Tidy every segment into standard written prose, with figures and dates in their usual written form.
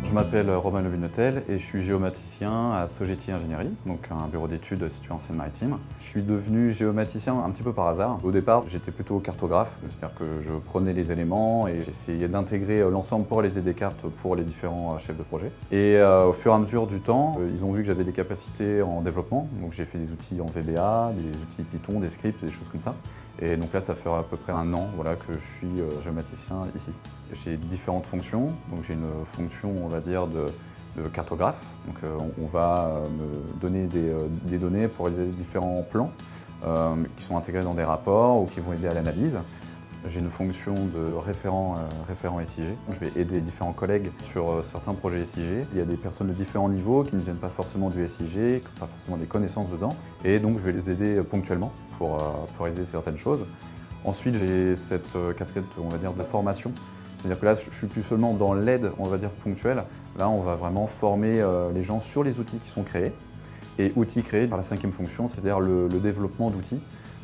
Je m'appelle Romain Lebinotel et je suis géomaticien à Sogeti Ingénierie, donc un bureau d'études situé en Seine-Maritime. Je suis devenu géomaticien un petit peu par hasard. Au départ, j'étais plutôt cartographe, c'est-à-dire que je prenais les éléments et j'essayais d'intégrer l'ensemble pour réaliser des cartes pour les différents chefs de projet. Et au fur et à mesure du temps, ils ont vu que j'avais des capacités en développement, donc j'ai fait des outils en VBA, des outils Python, des scripts, des choses comme ça. Et donc là, ça fait à peu près un an que je suis géomaticien ici. J'ai différentes fonctions, donc j'ai une fonction, on va dire, de cartographe. Donc on va me donner des données pour réaliser différents plans qui sont intégrés dans des rapports ou qui vont aider à l'analyse. J'ai une fonction de référent SIG. Je vais aider différents collègues sur certains projets SIG. Il y a des personnes de différents niveaux qui ne viennent pas forcément du SIG, qui n'ont pas forcément des connaissances dedans. Et donc je vais les aider ponctuellement pour réaliser certaines choses. Ensuite, j'ai cette casquette, on va dire, de formation. C'est-à-dire que là, je suis plus seulement dans l'aide, on va dire, ponctuelle. Là, on va vraiment former les gens sur les outils qui sont créés. Et outils créés par la cinquième fonction, c'est-à-dire le développement d'outils.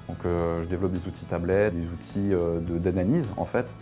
Donc je développe des outils tablettes, des outils d'analyse en fait.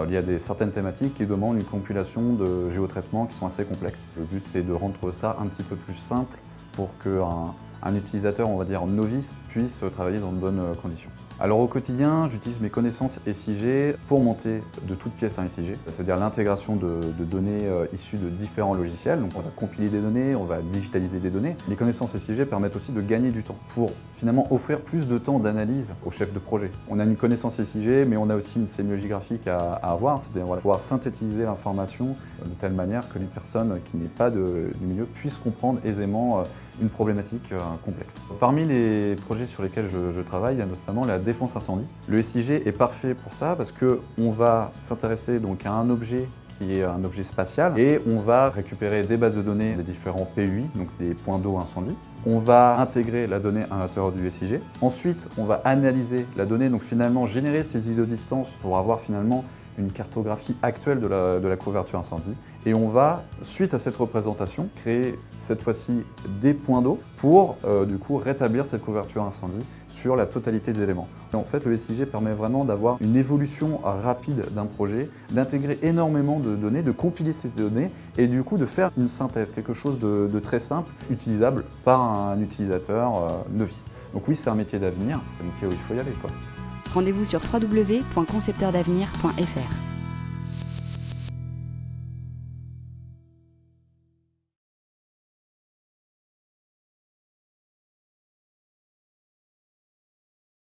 Il y a certaines thématiques qui demandent une compilation de géotraitements qui sont assez complexes. Le but c'est de rendre ça un petit peu plus simple pour qu'un utilisateur, on va dire novice, puisse travailler dans de bonnes conditions. Alors au quotidien, j'utilise mes connaissances SIG pour monter de toutes pièces un SIG, c'est-à-dire l'intégration de données issues de différents logiciels. Donc on va compiler des données, on va digitaliser des données. Les connaissances SIG permettent aussi de gagner du temps pour finalement offrir plus de temps d'analyse au chef de projet. On a une connaissance SIG, mais on a aussi une sémiologie graphique à avoir, c'est-à-dire on va pouvoir synthétiser l'information de telle manière que les personnes qui n'est pas du milieu puissent comprendre aisément une problématique complexe. Parmi les projets sur lesquels je travaille, il y a notamment la défense incendie. Le SIG est parfait pour ça parce qu'on va s'intéresser donc à un objet qui est un objet spatial et on va récupérer des bases de données des différents PUI, donc des points d'eau incendie. On va intégrer la donnée à l'intérieur du SIG. Ensuite, on va analyser la donnée, donc finalement générer ces isodistances pour avoir finalement une cartographie actuelle de la couverture incendie. Et on va, suite à cette représentation, créer cette fois-ci des points d'eau pour du coup rétablir cette couverture incendie sur la totalité des éléments. Et en fait, le SIG permet vraiment d'avoir une évolution rapide d'un projet, d'intégrer énormément de données, de compiler ces données et du coup de faire une synthèse, quelque chose de très simple, utilisable par un utilisateur novice. Donc oui, c'est un métier d'avenir, c'est un métier où il faut y aller, quoi. Rendez-vous sur www.concepteurdavenir.fr.